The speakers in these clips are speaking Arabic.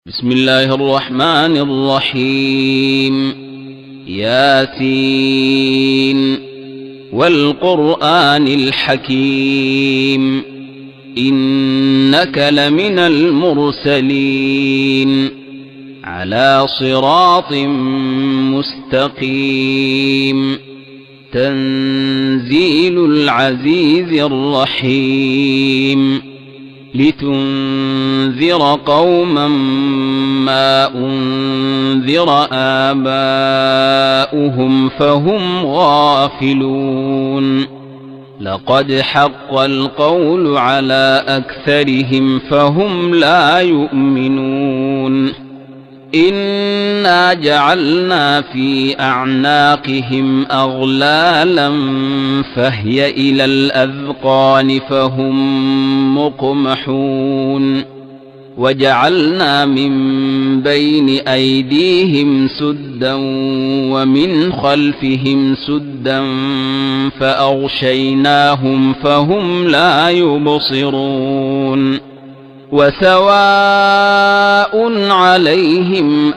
بسم الله الرحمن الرحيم. ياسين والقرآن الحكيم إنك لمن المرسلين على صراط مستقيم تنزيل العزيز الرحيم لتنذر قوما ما أنذر آباؤهم فهم غافلون لقد حق القول على أكثرهم فهم لا يؤمنون إنا جعلنا في أعناقهم أغلالا فهي إلى الأذقان فهم مقمحون وجعلنا من بين أيديهم سدا ومن خلفهم سدا فأغشيناهم فهم لا يبصرون وسواء عليهم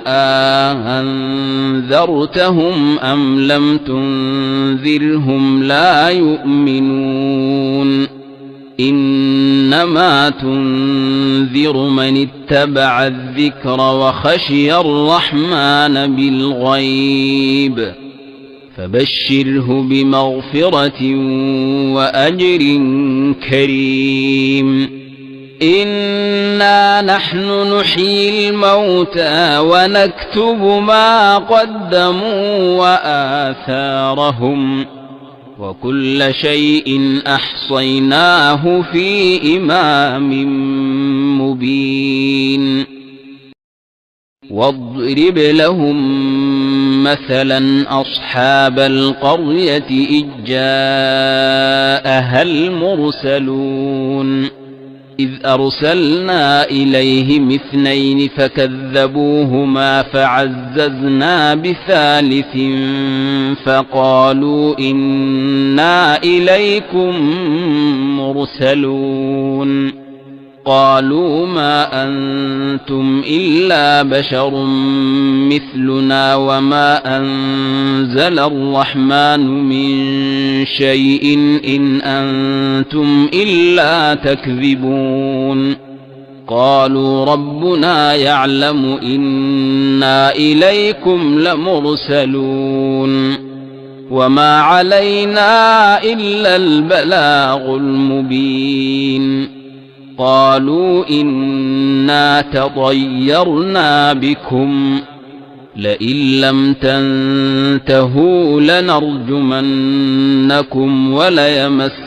أنذرتهم أم لم تنذرهم لا يؤمنون إنما تنذر من اتبع الذكر وخشي الرحمن بالغيب فبشره بمغفرة وأجر كريم إنا نحن نحيي الموتى ونكتب ما قدموا وآثارهم وكل شيء أحصيناه في إمام مبين واضرب لهم مثلا أصحاب القرية إذ جاءها المرسلون إذ أرسلنا إليهم اثنين فكذبوهما فعززنا بثالث فقالوا إنا إليكم مرسلون قالوا ما أنتم إلا بشر مثلنا وما أنزل الرحمن من شيء إن أنتم إلا تكذبون قالوا ربنا يعلم إنا إليكم لمرسلون وما علينا إلا البلاغ المبين قالوا إنا تطيرنا بكم لئن لم تنتهوا لنرجمنكم وليمسنكم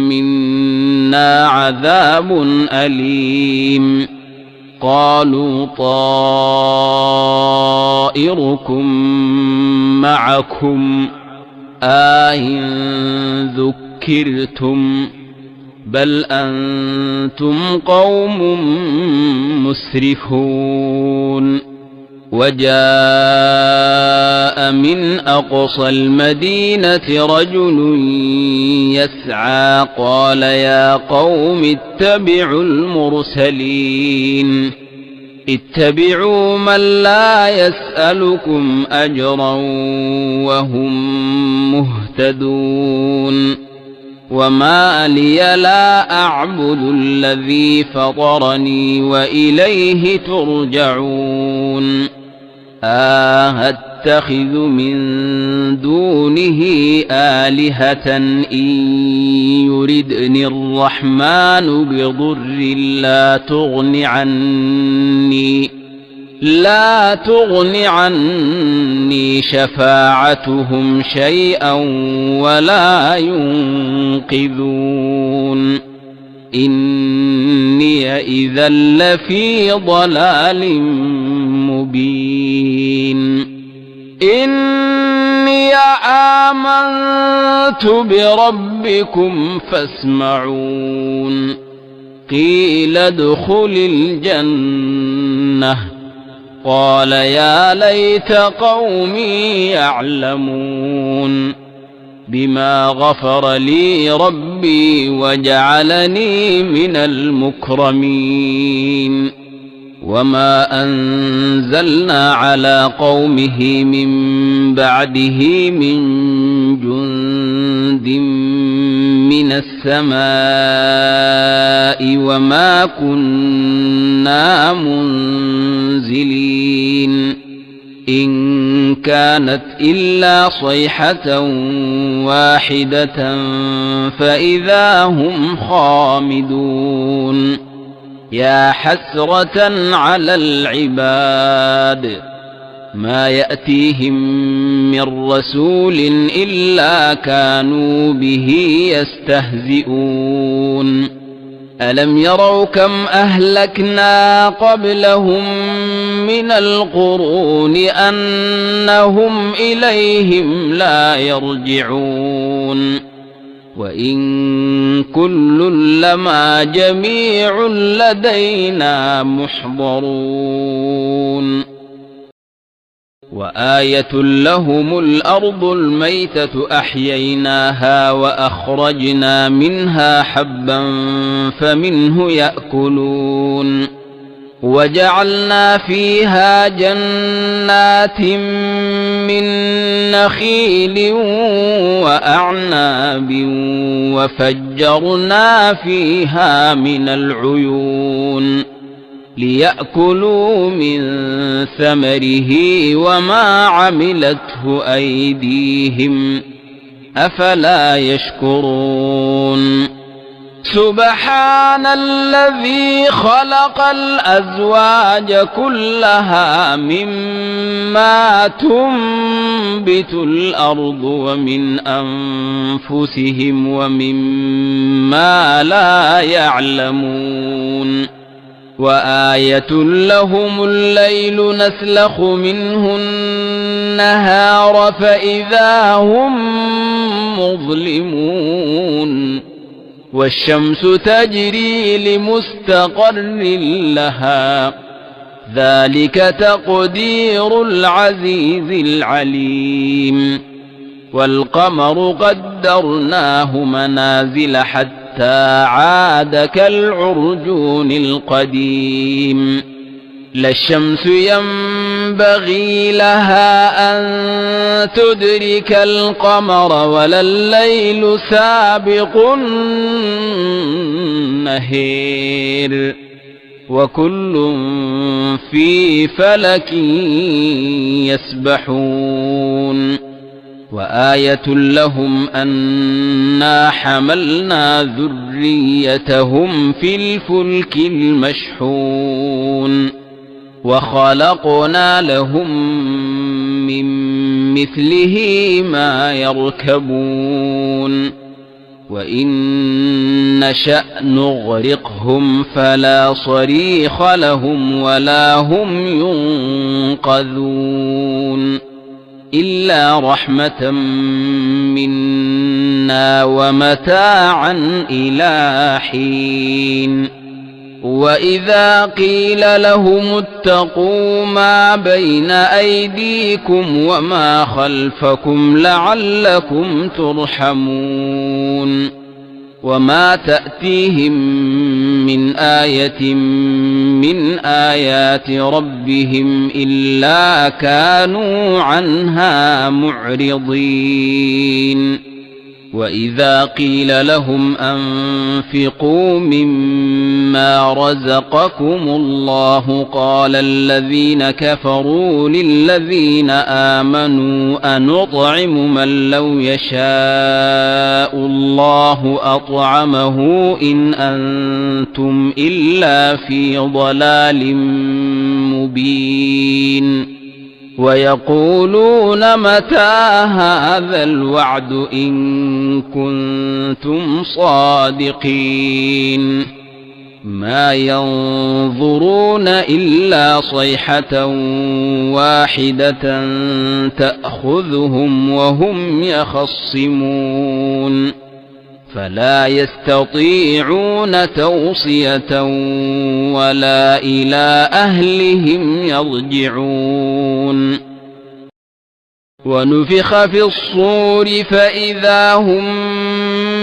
منا عذاب أليم قالوا طائركم معكم أئن ذكرتم بل أنتم قوم مسرفون وجاء من أقصى المدينة رجل يسعى قال يا قوم اتبعوا المرسلين اتبعوا من لا يسألكم أجرا وهم مهتدون وما لي لا أعبد الذي فطرني وإليه ترجعون أتخذ من دونه آلهة إن يردني الرحمن بضر لا تغن عني شفاعتهم شيئا ولا ينقذون إني إذا لفي ضلال مبين إني آمنت بربكم فاسمعون قيل ادخل الجنة قال يا ليت قومي يعلمون بما غفر لي ربي وجعلني من المكرمين وما أنزلنا على قومه من بعده من جند من السماء وما كنا منزلين إن كانت إلا صيحة واحدة فإذا هم خامدون يا حسرة على العباد ما يأتيهم من رسول إلا كانوا به يستهزئون ألم يروا كم أهلكنا قبلهم من القرون أنهم إليهم لا يرجعون وإن كل لما جميع لدينا محضرون وآية لهم الأرض الميتة أحييناها وأخرجنا منها حبا فمنه يأكلون وجعلنا فيها جنات من نخيل وأعناب وفجرنا فيها من العيون ليأكلوا من ثمره وما عملته أيديهم أفلا يشكرون سبحان الذي خلق الأزواج كلها مما تنبت الأرض ومن أنفسهم ومما لا يعلمون وآية لهم الليل نسلخ منه النهار فإذا هم مظلمون والشمس تجري لمستقر لها ذلك تقدير العزيز العليم والقمر قدرناه منازل حتى عاد كالعرجون القديم لا الشمس ينبغي لها أن تدرك القمر ولا الليل سابق النهار وكل في فلك يسبحون وآية لهم أنا حملنا ذريتهم في الفلك المشحون وخلقنا لهم من مثله ما يركبون وإن نشأ نغرقهم فلا صريخ لهم ولا هم ينقذون إلا رحمة منا ومتاعا إلى حين وإذا قيل لهم اتقوا ما بين أيديكم وما خلفكم لعلكم ترحمون وما تأتيهم من آية من آيات ربهم إلا كانوا عنها معرضين وإذا قيل لهم أنفقوا مما رزقكم الله قال الذين كفروا للذين آمنوا أنطعم من لو يشاء الله أطعمه إن أنتم إلا في ضلال مبين ويقولون متى هذا الوعد إن كنتم صادقين ما ينظرون إلا صيحة واحدة تأخذهم وهم يخصمون فلا يستطيعون توصية ولا إلى أهلهم يرجعون ونفخ في الصور فإذا هم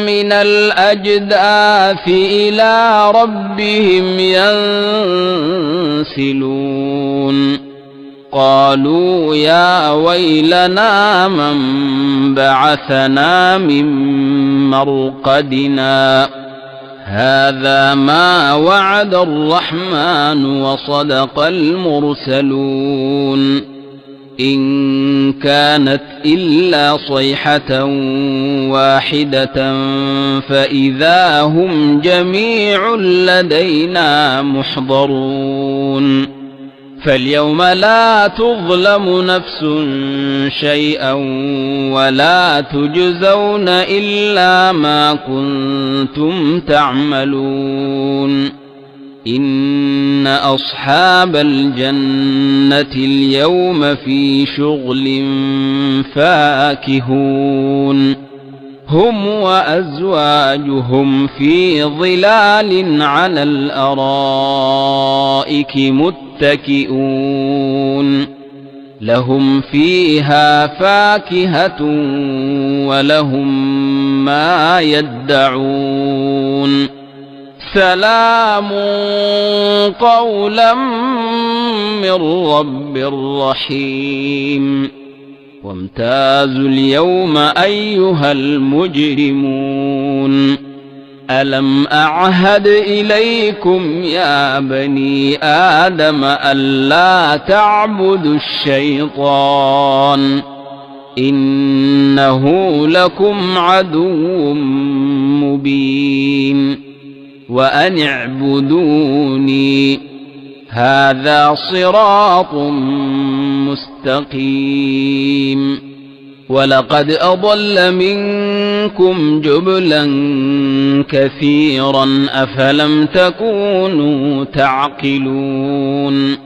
من الأجداث إلى ربهم ينسلون قالوا يا ويلنا من بعثنا من مرقدنا هذا ما وعد الرحمن وصدق المرسلون إن كانت إلا صيحة واحدة فإذا هم جميع لدينا محضرون فاليوم لا تظلم نفس شيئا ولا تجزون إلا ما كنتم تعملون إن أصحاب الجنة اليوم في شغل فاكهون هم وأزواجهم في ظلال على الأرائك متكئون لهم فيها فاكهة ولهم ما يدعون سلام قولا من رب رحيم وامتازوا اليوم أيها المجرمون ألم أعهد إليكم يا بني آدم ألا تعبدوا الشيطان إنه لكم عدو مبين وأن اعبدوني هذا صراط مستقيم ولقد أضل منكم جبلا كثيرا أفلم تكونوا تعقلون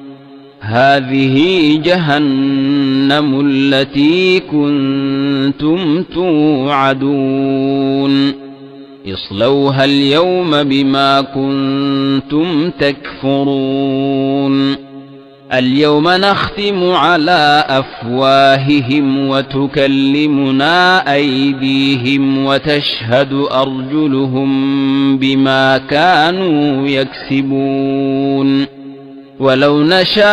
هذه جهنم التي كنتم توعدون اصلوها اليوم بما كنتم تكفرون اليوم نختم على أفواههم وتكلمنا أيديهم وتشهد أرجلهم بما كانوا يكسبون ولو نشاء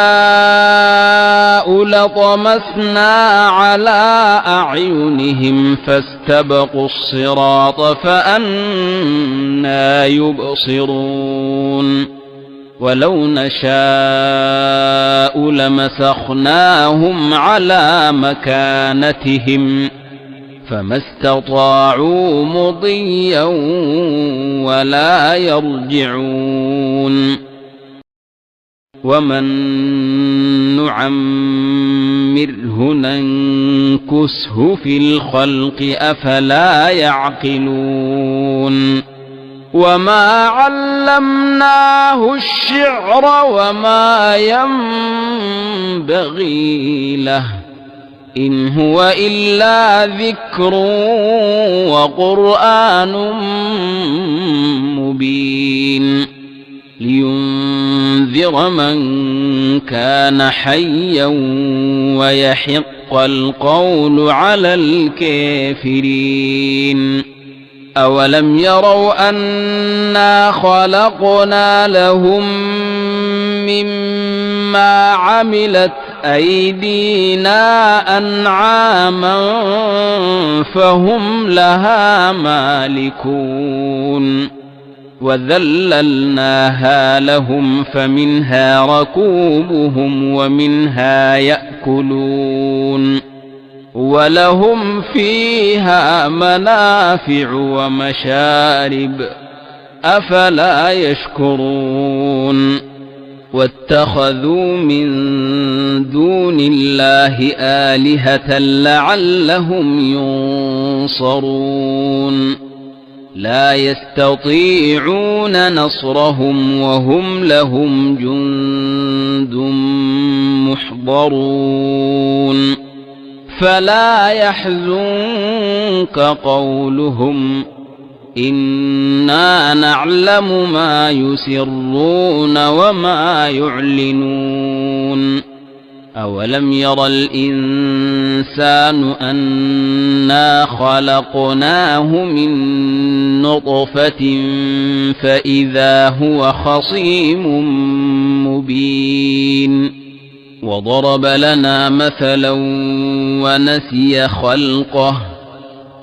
لطمسنا على أعينهم فاستبقوا الصراط فأنى يبصرون ولو نشاء لمسخناهم على مكانتهم فما استطاعوا مضيا ولا يرجعون ومن نعمره ننكسه في الخلق أفلا يعقلون وما علمناه الشعر وما ينبغي له إن هو إلا ذكر وقرآن مبين لينذر من كان حيا ويحق القول على الكافرين أولم يروا أنا خلقنا لهم مما عملت أيدينا أنعاما فهم لها مالكون وذللناها لهم فمنها ركوبهم ومنها يأكلون ولهم فيها منافع ومشارب أفلا يشكرون واتخذوا من دون الله آلهة لعلهم ينصرون لا يستطيعون نصرهم وهم لهم جند محضرون فلا يحزنك قولهم إنا نعلم ما يسرون وما يعلنون أولم ير الإنسان أنا خلقناه من نطفة فإذا هو خصيم مبين وضرب لنا مثلا ونسي خلقه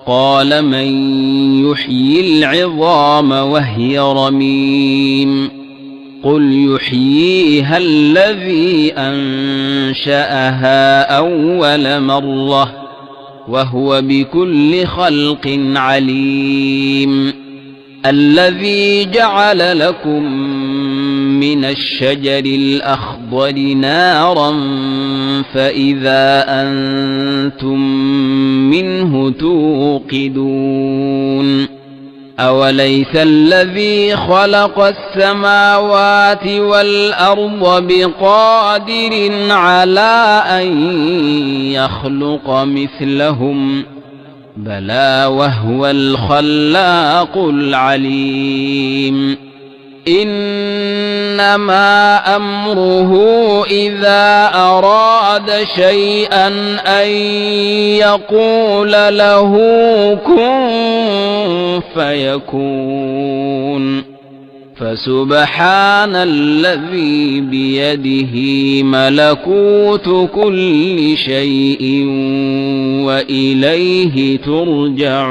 قال من يحيي العظام وهي رميم قل يحييها الذي أنشأها أول مرة وهو بكل خلق عليم الذي جعل لكم من الشجر الأخضر نارا فإذا أنتم منه توقدون أوليس الذي خلق السماوات والأرض بقادر على أن يخلق مثلهم بلى وهو الخلاق العليم إنما أمره إذا أراد شيئا أن يقول له كن فيكون فسبحان الذي بيده ملكوت كل شيء وإليه ترجعون